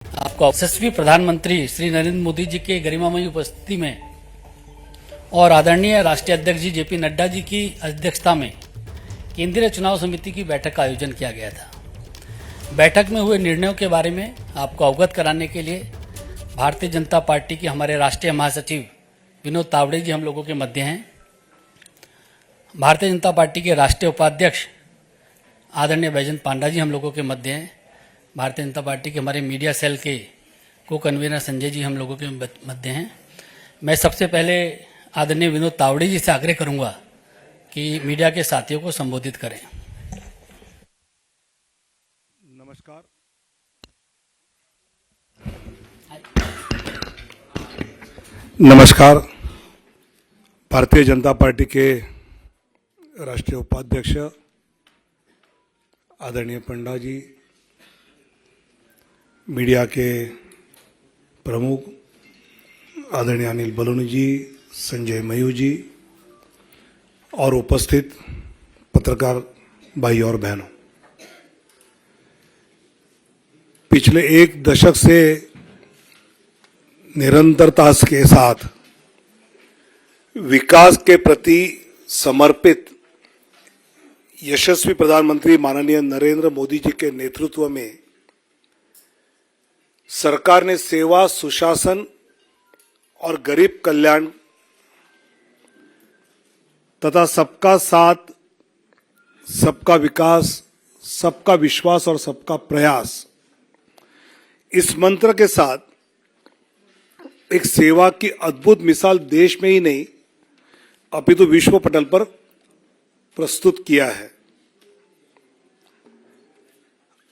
आपको यशस्वी प्रधानमंत्री श्री नरेंद्र मोदी जी के गरिमामयी उपस्थिति में और आदरणीय राष्ट्रीय अध्यक्ष जी जेपी नड्डा जी की अध्यक्षता में केंद्रीय चुनाव समिति की बैठक का आयोजन किया गया था। बैठक में हुए निर्णयों के बारे में आपको अवगत कराने के लिए भारतीय जनता पार्टी के हमारे राष्ट्रीय महासचिव विनोद तावड़े जी हम लोगों के मध्य हैं। भारतीय जनता पार्टी के राष्ट्रीय उपाध्यक्ष आदरणीय बैजयंत पांडा जी हम लोगों के मध्य हैं। भारतीय जनता पार्टी के हमारे मीडिया सेल के को कन्वीनर संजय जी हम लोगों के मध्य हैं। मैं सबसे पहले आदरणीय विनोद तावड़े जी से आग्रह करूंगा कि मीडिया के साथियों को संबोधित करें। नमस्कार। नमस्कार। भारतीय जनता पार्टी के राष्ट्रीय उपाध्यक्ष आदरणीय पंडा जी, मीडिया के प्रमुख आदरणीय अनिल बलूनी जी, संजय मयूर जी और उपस्थित पत्रकार भाई और बहनों, पिछले एक दशक से निरंतरता के साथ विकास के प्रति समर्पित यशस्वी प्रधानमंत्री माननीय नरेंद्र मोदी जी के नेतृत्व में सरकार ने सेवा, सुशासन और गरीब कल्याण तथा सबका साथ, सबका विकास, सबका विश्वास और सबका प्रयास, इस मंत्र के साथ एक सेवा की अद्भुत मिसाल देश में ही नहीं अपितु विश्व पटल पर प्रस्तुत किया है।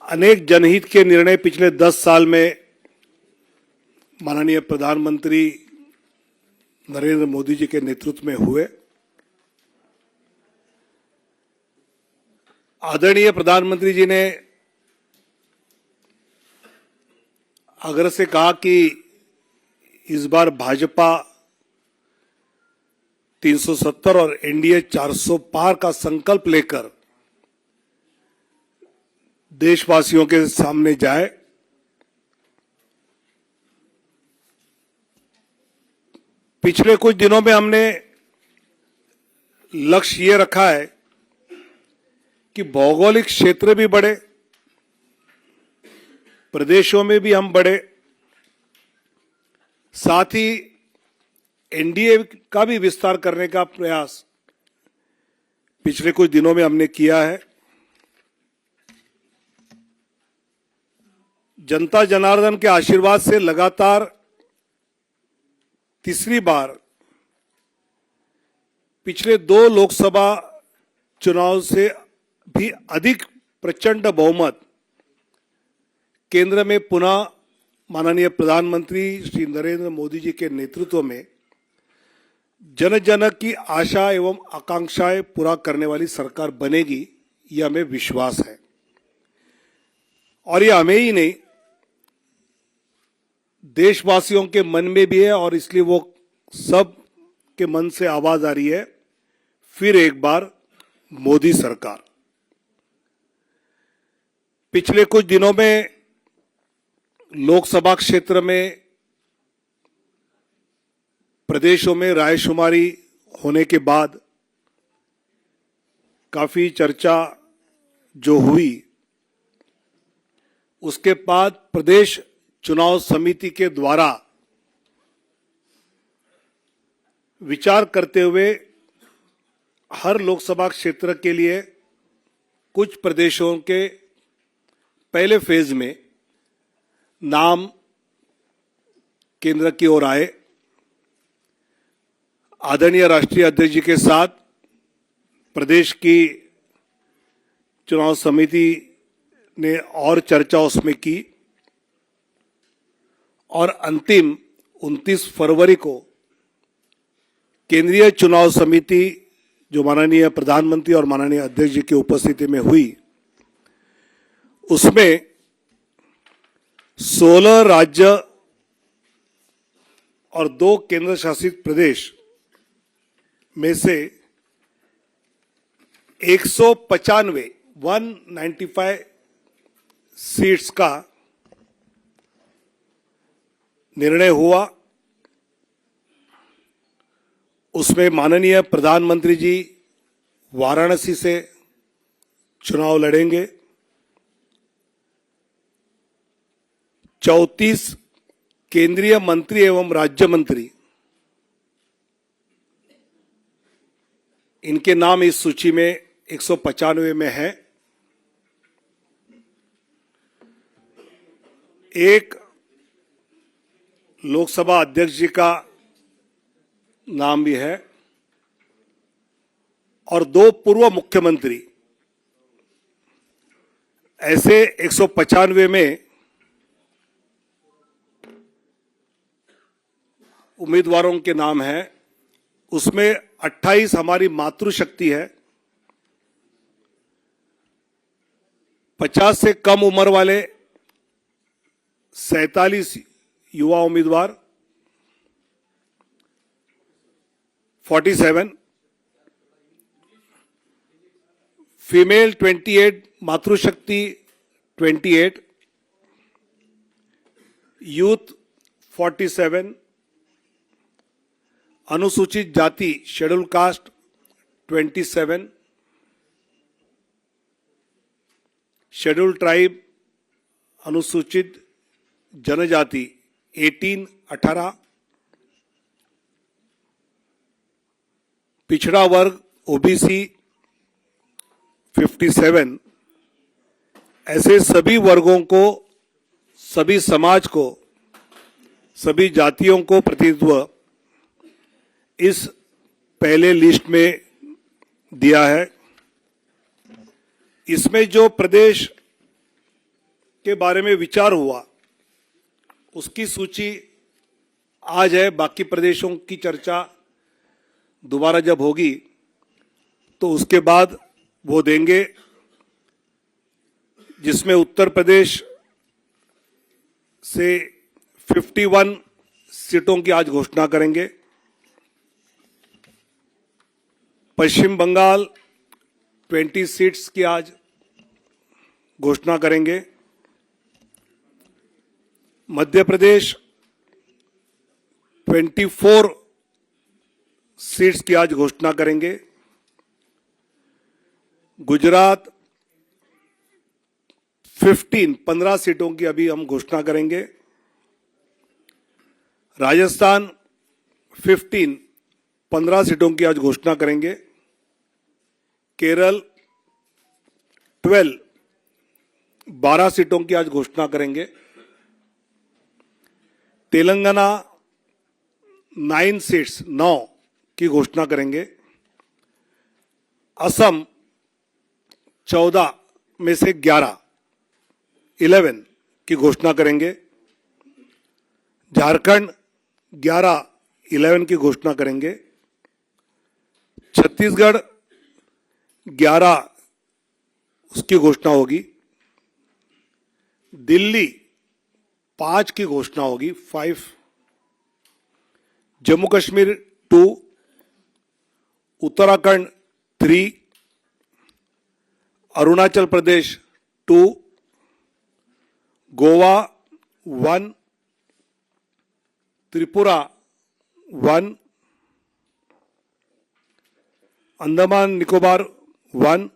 अनेक जनहित के निर्णय पिछले 10 साल में माननीय प्रधानमंत्री नरेंद्र मोदी जी के नेतृत्व में हुए। आदरणीय प्रधानमंत्री जी ने आग्रह से कहा कि इस बार भाजपा 370 और एनडीए 400 पार का संकल्प लेकर देशवासियों के सामने जाए। पिछले कुछ दिनों में हमने लक्ष्य ये रखा है कि भौगोलिक क्षेत्र भी बढ़े, प्रदेशों में भी हम बढ़े, साथ ही एनडीए का भी विस्तार करने का प्रयास पिछले कुछ दिनों में हमने किया है। जनता जनार्दन के आशीर्वाद से लगातार तीसरी बार पिछले 2 लोकसभा चुनाव से भी अधिक प्रचंड बहुमत केंद्र में पुनः माननीय प्रधानमंत्री श्री नरेंद्र मोदी जी के नेतृत्व में जन जन की आशा एवं आकांक्षाएं पूरा करने वाली सरकार बनेगी, यह हमें विश्वास है। और यह हमें ही नहीं, देशवासियों के मन में भी है और इसलिए वो सब के मन से आवाज आ रही है, फिर एक बार मोदी सरकार। पिछले कुछ दिनों में लोकसभा क्षेत्र में प्रदेशों में रायशुमारी होने के बाद काफी चर्चा जो हुई, उसके बाद प्रदेश चुनाव समिति के द्वारा विचार करते हुए हर लोकसभा क्षेत्र के लिए कुछ प्रदेशों के पहले फेज में नाम केंद्र की ओर आए। आदरणीय राष्ट्रीय अध्यक्ष जी के साथ प्रदेश की चुनाव समिति ने और चर्चा उसमें की और अंतिम 29 फरवरी को केंद्रीय चुनाव समिति जो माननीय प्रधानमंत्री और माननीय अध्यक्ष जी की उपस्थिति में हुई, उसमें 16 राज्य और 2 केंद्र शासित प्रदेश में से 195 सीट्स का निर्णय हुआ उसमें माननीय प्रधानमंत्री जी वाराणसी से चुनाव लड़ेंगे। 34 केंद्रीय मंत्री एवं राज्य मंत्री, इनके नाम इस सूची में 195 में है। एक लोकसभा अध्यक्ष जी का नाम भी है और 2 पूर्व मुख्यमंत्री। ऐसे 195 में उम्मीदवारों के नाम हैं। उसमें 28 हमारी मातृशक्ति है, 50 से कम उम्र वाले 47 युवा उम्मीदवार, 47 फीमेल 28, मातृशक्ति 28, यूथ 47, अनुसूचित जाति शेड्यूल कास्ट 27, शेड्यूल ट्राइब अनुसूचित जनजाति 18, पिछड़ा वर्ग ओबीसी 57। ऐसे सभी वर्गों को, सभी समाज को, सभी जातियों को प्रतिनिधित्व इस पहले लिस्ट में दिया है। इसमें जो प्रदेश के बारे में विचार हुआ उसकी सूची आज है। बाकी प्रदेशों की चर्चा दोबारा जब होगी तो उसके बाद वो देंगे, जिसमें उत्तर प्रदेश से 51 सीटों की आज घोषणा करेंगे। पश्चिम बंगाल 20 सीट्स की आज घोषणा करेंगे। मध्य प्रदेश 24 सीट्स की आज घोषणा करेंगे। गुजरात 15 सीटों की अभी हम घोषणा करेंगे। राजस्थान 15 सीटों की आज घोषणा करेंगे। केरल 12 सीटों की आज घोषणा करेंगे। तेलंगाना 9 सीट्स 9 की घोषणा करेंगे। असम 14 में से 11 की घोषणा करेंगे। झारखंड 11 की घोषणा करेंगे। छत्तीसगढ़ 11 उसकी घोषणा होगी। दिल्ली 5 की घोषणा होगी, 5। जम्मू कश्मीर 2, उत्तराखंड 3, अरुणाचल प्रदेश 2, गोवा 1, त्रिपुरा 1, अंडमान निकोबार 1,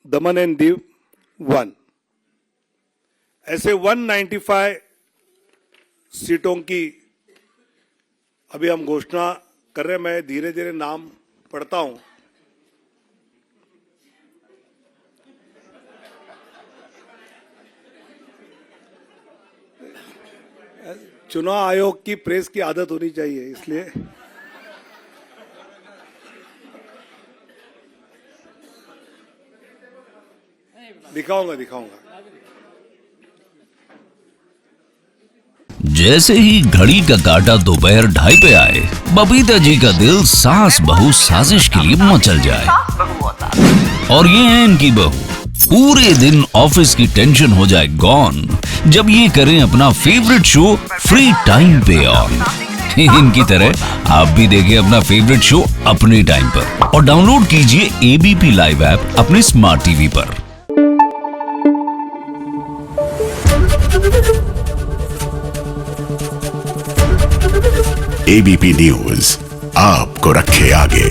दमन एंड दीव 1। ऐसे 195 सीटों की अभी हम घोषणा कर रहे हैं। मैं धीरे धीरे नाम पढ़ता हूं। चुनाव आयोग की प्रेस की आदत होनी चाहिए, इसलिए दिखाऊंगा। जैसे ही घड़ी का काटा दोपहर 2:30 पे आए, बबीता जी का दिल सास बहू साजिश के लिए मचल जाए। और ये है इनकी बहू, पूरे दिन ऑफिस की टेंशन हो जाए गॉन जब ये करें अपना फेवरेट शो फ्री टाइम पे ऑन। इनकी तरह आप भी देखिए अपना फेवरेट शो अपने टाइम पर और डाउनलोड कीजिए एबीपी लाइव ऐप अपने स्मार्ट टीवी पर। एबीपी न्यूज आपको रखे आगे।